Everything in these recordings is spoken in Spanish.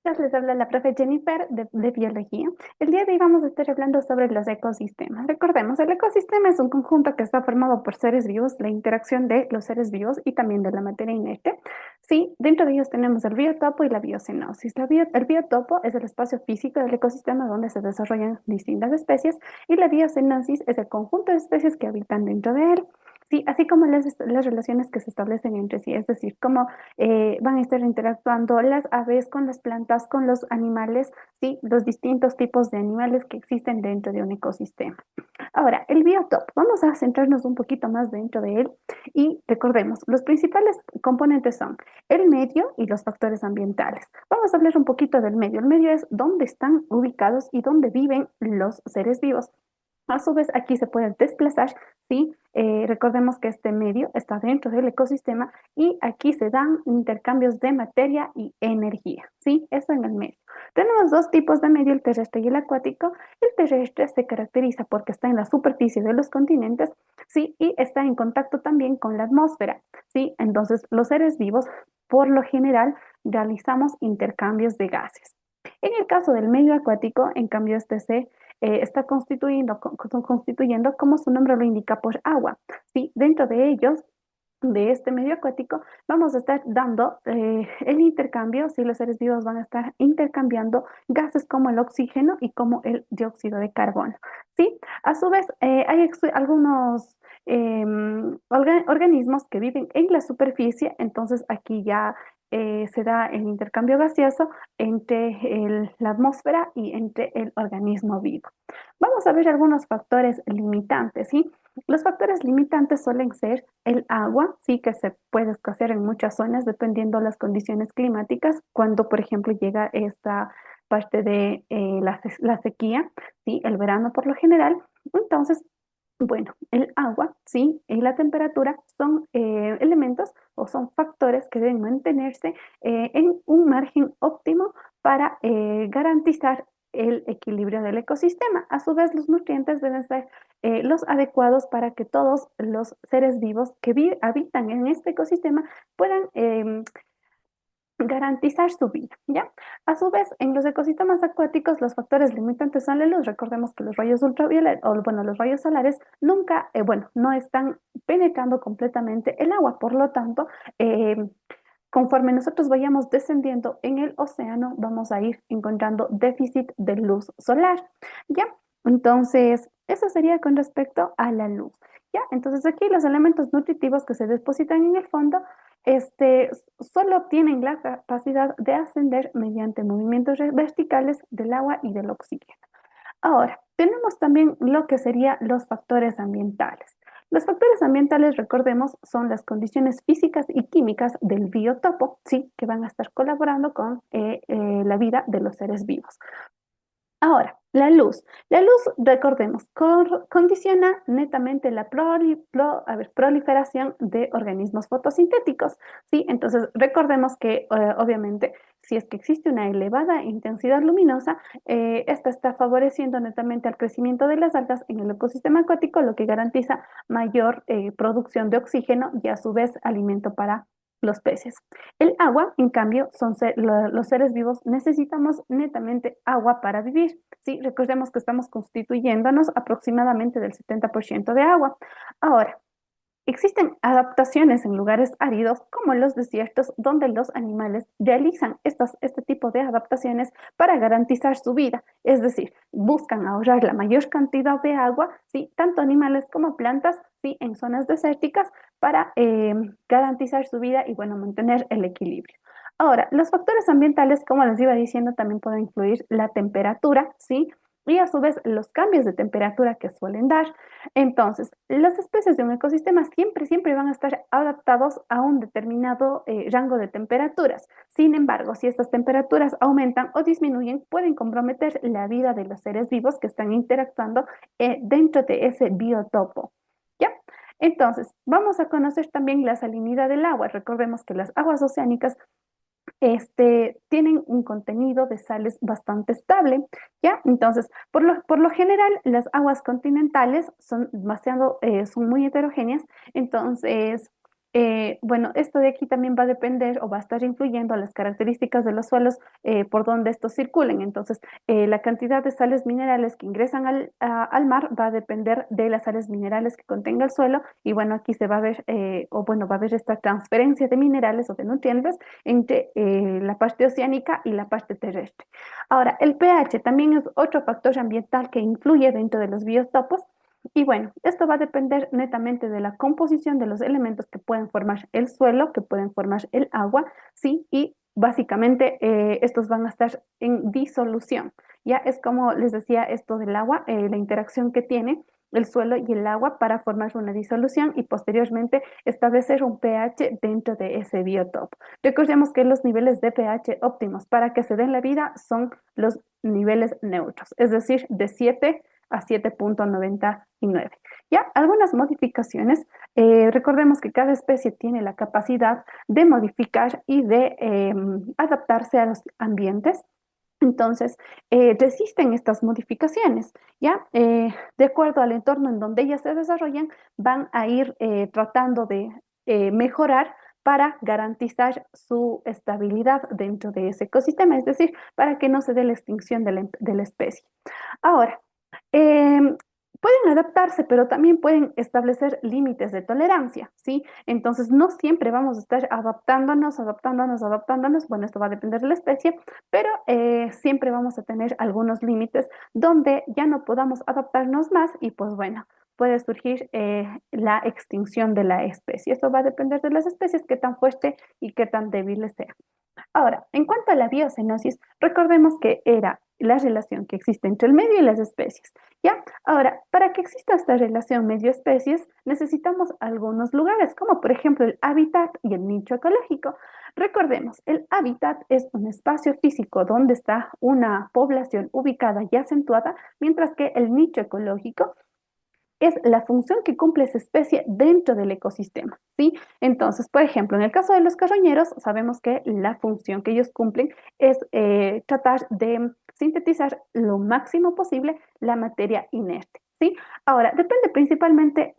Les habla la profe Jennifer de Biología. El día de hoy vamos a estar hablando sobre los ecosistemas. Recordemos, el ecosistema es un conjunto que está formado por seres vivos, la interacción de los seres vivos y también de la materia inerte. Sí, dentro de ellos tenemos el biotopo y la biocenosis. El biotopo es el espacio físico del ecosistema donde se desarrollan distintas especies y la biocenosis es el conjunto de especies que habitan dentro de él. Sí, así como las relaciones que se establecen entre sí, es decir, cómo van a estar interactuando las aves con las plantas, con los animales, ¿sí? Los distintos tipos de animales que existen dentro de un ecosistema. Ahora, el biotopo, vamos a centrarnos un poquito más dentro de él y recordemos, los principales componentes son el medio y los factores ambientales. Vamos a hablar un poquito del medio. El medio es dónde están ubicados y dónde viven los seres vivos. A su vez, aquí se puede desplazar, ¿sí? Recordemos que este medio está dentro del ecosistema y aquí se dan intercambios de materia y energía, ¿sí? Eso en el medio. Tenemos dos tipos de medio, el terrestre y el acuático. El terrestre se caracteriza porque está en la superficie de los continentes, ¿sí? Y está en contacto también con la atmósfera, ¿sí? Entonces, los seres vivos, por lo general, realizamos intercambios de gases. En el caso del medio acuático, en cambio, este se está constituyendo, como su nombre lo indica, por agua. Sí, dentro de ellos, de este medio acuático, vamos a estar dando el intercambio, si los seres vivos van a estar intercambiando gases como el oxígeno y como el dióxido de carbono. Sí, a su vez, hay algunos organismos que viven en la superficie, entonces aquí ya se da el intercambio gaseoso entre la atmósfera y entre el organismo vivo. Vamos a ver algunos factores limitantes, ¿sí? Los factores limitantes suelen ser el agua, sí que se puede escasear en muchas zonas dependiendo de las condiciones climáticas, cuando por ejemplo llega esta parte de la sequía, sí, el verano por lo general. Entonces, bueno, el agua, sí, y la temperatura son elementos o son factores que deben mantenerse en un margen óptimo para garantizar el equilibrio del ecosistema. A su vez, los nutrientes deben ser los adecuados para que todos los seres vivos que habitan en este ecosistema puedan garantizar su vida, ¿ya? A su vez, en los ecosistemas acuáticos, los factores limitantes son la luz. Recordemos que los rayos ultravioleta, o bueno, los rayos solares nunca, bueno, no están penetrando completamente el agua. Por lo tanto, conforme nosotros vayamos descendiendo en el océano, vamos a ir encontrando déficit de luz solar, ¿ya? Entonces, eso sería con respecto a la luz, ¿ya? Entonces, aquí los elementos nutritivos que se depositan en el fondo, solo tienen la capacidad de ascender mediante movimientos verticales del agua y del oxígeno. Ahora, tenemos también lo que serían los factores ambientales. Los factores ambientales, recordemos, son las condiciones físicas y químicas del biotopo, ¿sí? Que van a estar colaborando con la vida de los seres vivos. Ahora, la luz. La luz, recordemos, condiciona netamente la proliferación de organismos fotosintéticos, ¿sí? Entonces, recordemos que, obviamente, si es que existe una elevada intensidad luminosa, esta está favoreciendo netamente al crecimiento de las algas en el ecosistema acuático, lo que garantiza mayor producción de oxígeno y, a su vez, alimento para los peces. El agua, en cambio, los seres vivos necesitamos netamente agua para vivir. Sí, recordemos que estamos constituyéndonos aproximadamente del 70% de agua. Ahora, existen adaptaciones en lugares áridos como los desiertos donde los animales realizan este tipo de adaptaciones para garantizar su vida, es decir, buscan ahorrar la mayor cantidad de agua, ¿sí? Tanto animales como plantas, ¿sí? En zonas desérticas para garantizar su vida y bueno, mantener el equilibrio. Ahora, los factores ambientales, como les iba diciendo, también pueden influir la temperatura, ¿sí? Y a su vez los cambios de temperatura que suelen dar. Entonces, las especies de un ecosistema siempre van a estar adaptados a un determinado rango de temperaturas. Sin embargo, si estas temperaturas aumentan o disminuyen, pueden comprometer la vida de los seres vivos que están interactuando dentro de ese biotopo. ¿Ya? Entonces, vamos a conocer también la salinidad del agua. Recordemos que las aguas oceánicas tienen un contenido de sales bastante estable, ¿ya? Entonces, por lo general, las aguas continentales son muy heterogéneas, entonces Bueno, esto de aquí también va a depender o va a estar influyendo a las características de los suelos por donde estos circulen. Entonces, la cantidad de sales minerales que ingresan al mar va a depender de las sales minerales que contenga el suelo. Y bueno, aquí se va a ver, o bueno, va a haber esta transferencia de minerales o de nutrientes entre la parte oceánica y la parte terrestre. Ahora, el pH también es otro factor ambiental que influye dentro de los biotopos. Y bueno, esto va a depender netamente de la composición de los elementos que pueden formar el suelo, que pueden formar el agua, ¿sí? Y básicamente estos van a estar en disolución. Ya es como les decía esto del agua, la interacción que tiene el suelo y el agua para formar una disolución y posteriormente establecer un pH dentro de ese biotopo. Recordemos que los niveles de pH óptimos para que se den la vida son los niveles neutros, es decir, de 7 a 7,99. Ya, algunas modificaciones. Recordemos que cada especie tiene la capacidad de modificar y de adaptarse a los ambientes. Entonces, resisten estas modificaciones, ¿ya? De acuerdo al entorno en donde ellas se desarrollan, van a ir tratando de mejorar para garantizar su estabilidad dentro de ese ecosistema, es decir, para que no se dé la extinción de la especie. Ahora, pueden adaptarse, pero también pueden establecer límites de tolerancia, ¿sí? Entonces, no siempre vamos a estar adaptándonos. Bueno, esto va a depender de la especie, pero siempre vamos a tener algunos límites donde ya no podamos adaptarnos más y pues bueno, puede surgir la extinción de la especie. Esto va a depender de las especies, qué tan fuerte y qué tan débiles sean. Ahora, en cuanto a la biocenosis, recordemos que era la relación que existe entre el medio y las especies. ¿Ya? Ahora, para que exista esta relación medio-especies, necesitamos algunos lugares, como por ejemplo el hábitat y el nicho ecológico. Recordemos, el hábitat es un espacio físico donde está una población ubicada y acentuada, mientras que el nicho ecológico es la función que cumple esa especie dentro del ecosistema, ¿sí? Entonces, por ejemplo, en el caso de los carroñeros, sabemos que la función que ellos cumplen es tratar de sintetizar lo máximo posible la materia inerte, ¿sí? Ahora, depende principalmente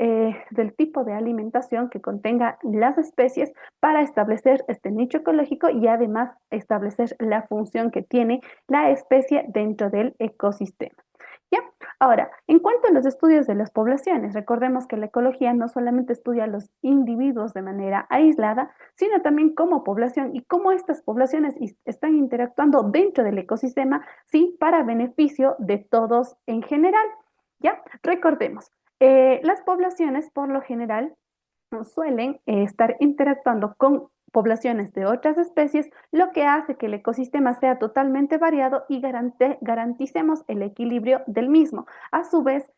del tipo de alimentación que contenga las especies para establecer este nicho ecológico y además establecer la función que tiene la especie dentro del ecosistema. ¿Ya? Ahora, en cuanto a los estudios de las poblaciones, recordemos que la ecología no solamente estudia a los individuos de manera aislada, sino también como población y cómo estas poblaciones están interactuando dentro del ecosistema, sí, para beneficio de todos en general. ¿Ya? Recordemos, las poblaciones por lo general suelen estar interactuando con poblaciones de otras especies, lo que hace que el ecosistema sea totalmente variado y garanticemos el equilibrio del mismo. A su vez,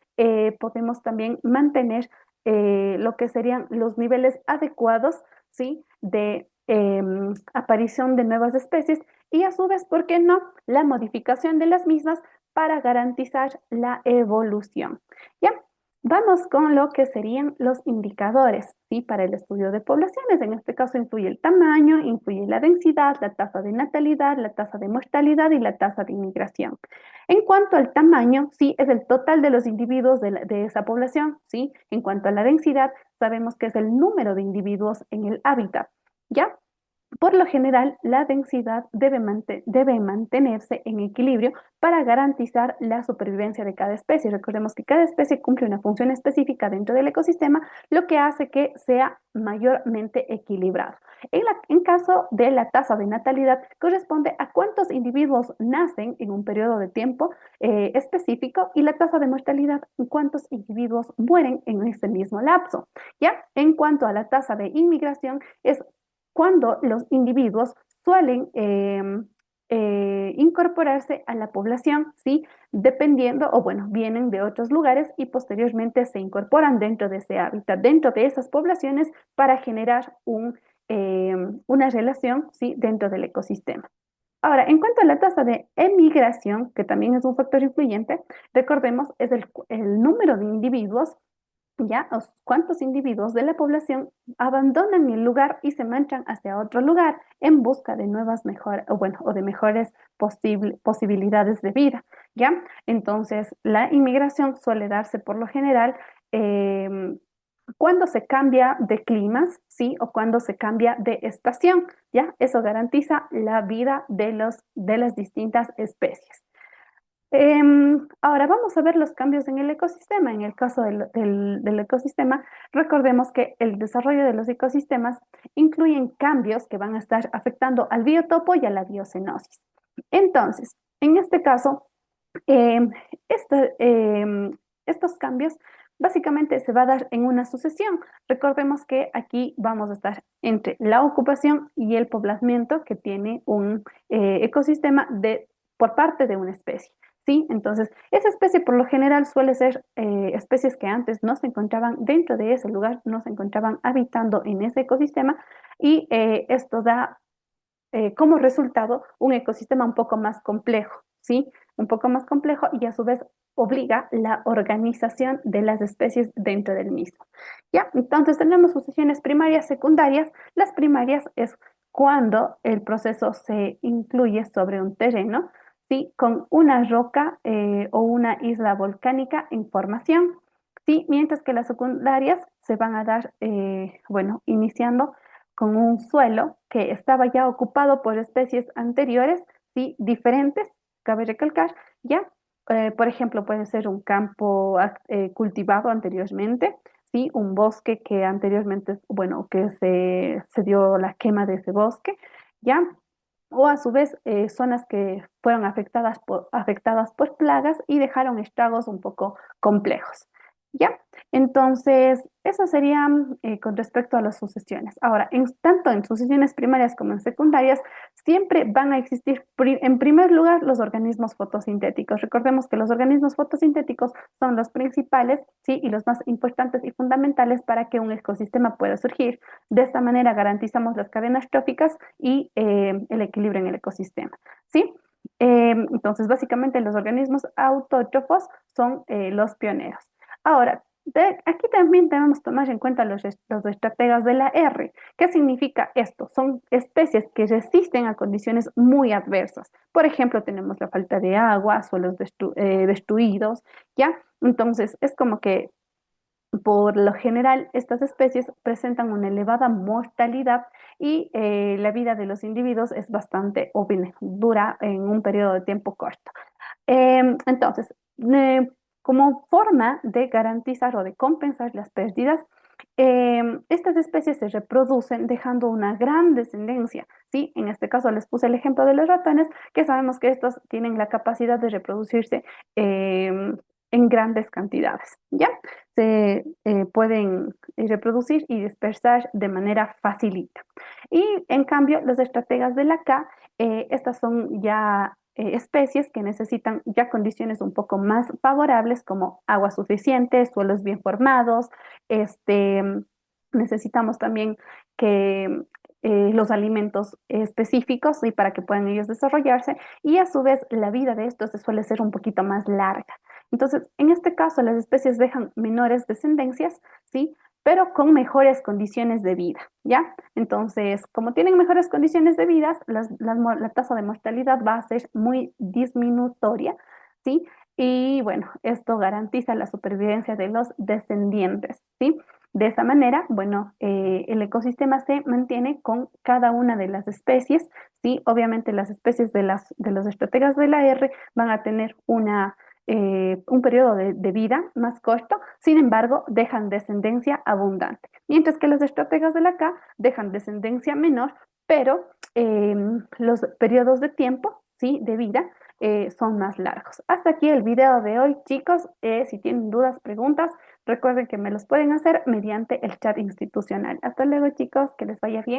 podemos también mantener lo que serían los niveles adecuados, ¿sí? de aparición de nuevas especies y a su vez, ¿por qué no?, la modificación de las mismas para garantizar la evolución. ¿Ya? Vamos con lo que serían los indicadores, ¿sí? Para el estudio de poblaciones. En este caso influye el tamaño, influye la densidad, la tasa de natalidad, la tasa de mortalidad y la tasa de inmigración. En cuanto al tamaño, sí, es el total de los individuos de esa población, ¿sí? En cuanto a la densidad, sabemos que es el número de individuos en el hábitat, ¿ya? Por lo general, la densidad debe mantenerse en equilibrio para garantizar la supervivencia de cada especie. Recordemos que cada especie cumple una función específica dentro del ecosistema, lo que hace que sea mayormente equilibrado. En caso de la tasa de natalidad, corresponde a cuántos individuos nacen en un periodo de tiempo específico y la tasa de mortalidad, cuántos individuos mueren en ese mismo lapso. ¿Ya? En cuanto a la tasa de inmigración, es cuando los individuos suelen incorporarse a la población, ¿sí? Dependiendo, o bueno, vienen de otros lugares y posteriormente se incorporan dentro de ese hábitat, dentro de esas poblaciones para generar una relación, ¿sí? Dentro del ecosistema. Ahora, en cuanto a la tasa de emigración, que también es un factor influyente, recordemos, es el número de individuos, ya, cuántos individuos de la población abandonan el lugar y se marchan hacia otro lugar en busca de nuevas mejores, o bueno, o de mejores posibilidades de vida, ¿ya? Entonces, la inmigración suele darse por lo general em, cuando se cambia de climas, ¿sí? O cuando se cambia de estación, ¿ya? Eso garantiza la vida de las distintas especies. Ahora vamos a ver los cambios en el ecosistema. En el caso del ecosistema, recordemos que el desarrollo de los ecosistemas incluyen cambios que van a estar afectando al biotopo y a la biocenosis. Entonces, en este caso, em, este, estos cambios básicamente se va a dar en una sucesión. Recordemos que aquí vamos a estar entre la ocupación y el poblamiento que tiene un ecosistema por parte de una especie. ¿Sí? Entonces, esa especie por lo general suele ser especies que antes no se encontraban dentro de ese lugar, no se encontraban habitando en ese ecosistema y esto da como resultado un ecosistema un poco más complejo, ¿sí? Un poco más complejo y a su vez obliga la organización de las especies dentro del mismo. ¿Ya? Entonces tenemos sucesiones primarias, secundarias. Las primarias es cuando el proceso se incluye sobre un terreno, ¿sí? Con una roca o una isla volcánica en formación, ¿sí? Mientras que las secundarias se van a dar, bueno, iniciando con un suelo que estaba ya ocupado por especies anteriores, ¿sí? Diferentes, cabe recalcar, ya. Por ejemplo, puede ser un campo cultivado anteriormente, ¿sí? Un bosque que anteriormente, bueno, que se dio la quema de ese bosque, ¿ya? O a su vez, zonas que fueron afectadas por plagas y dejaron estragos un poco complejos, ¿ya? Entonces, eso sería con respecto a las sucesiones. Ahora, tanto en sucesiones primarias como en secundarias, siempre van a existir, en primer lugar, los organismos fotosintéticos. Recordemos que los organismos fotosintéticos son los principales, ¿sí? Y los más importantes y fundamentales para que un ecosistema pueda surgir. De esta manera garantizamos las cadenas tróficas y el equilibrio en el ecosistema, ¿sí? Entonces, básicamente, los organismos autótrofos son los pioneros. Ahora, aquí también debemos tomar en cuenta los estrategas de la R. ¿Qué significa esto? Son especies que resisten a condiciones muy adversas. Por ejemplo, tenemos la falta de agua, suelos destruidos, ¿ya? Entonces, es como que por lo general, estas especies presentan una elevada mortalidad y la vida de los individuos es bastante o bien, dura en un periodo de tiempo corto. Entonces, como forma de garantizar o de compensar las pérdidas, estas especies se reproducen dejando una gran descendencia, ¿sí? En este caso les puse el ejemplo de los ratones, que sabemos que estos tienen la capacidad de reproducirse en grandes cantidades, ¿ya? Se pueden reproducir y dispersar de manera facilita. Y en cambio, los estrategas de la K, estas son ya especies que necesitan ya condiciones un poco más favorables como agua suficiente, suelos bien formados, este, necesitamos también que los alimentos específicos y para que puedan ellos desarrollarse y a su vez la vida de estos se suele ser un poquito más larga. Entonces, en este caso, las especies dejan menores descendencias, ¿sí? Pero con mejores condiciones de vida, ¿ya? Entonces, como tienen mejores condiciones de vida, la tasa de mortalidad va a ser muy disminutoria, ¿sí? Y bueno, esto garantiza la supervivencia de los descendientes, ¿sí? De esa manera, bueno, el ecosistema se mantiene con cada una de las especies, ¿sí? Obviamente las especies de los estrategas de la R van a tener un periodo de vida más corto, sin embargo, dejan descendencia abundante, mientras que los estrategas de la K dejan descendencia menor, pero los periodos de tiempo, ¿sí? De vida son más largos. Hasta aquí el video de hoy, chicos. Si tienen dudas, preguntas, recuerden que me los pueden hacer mediante el chat institucional. Hasta luego, chicos, que les vaya bien.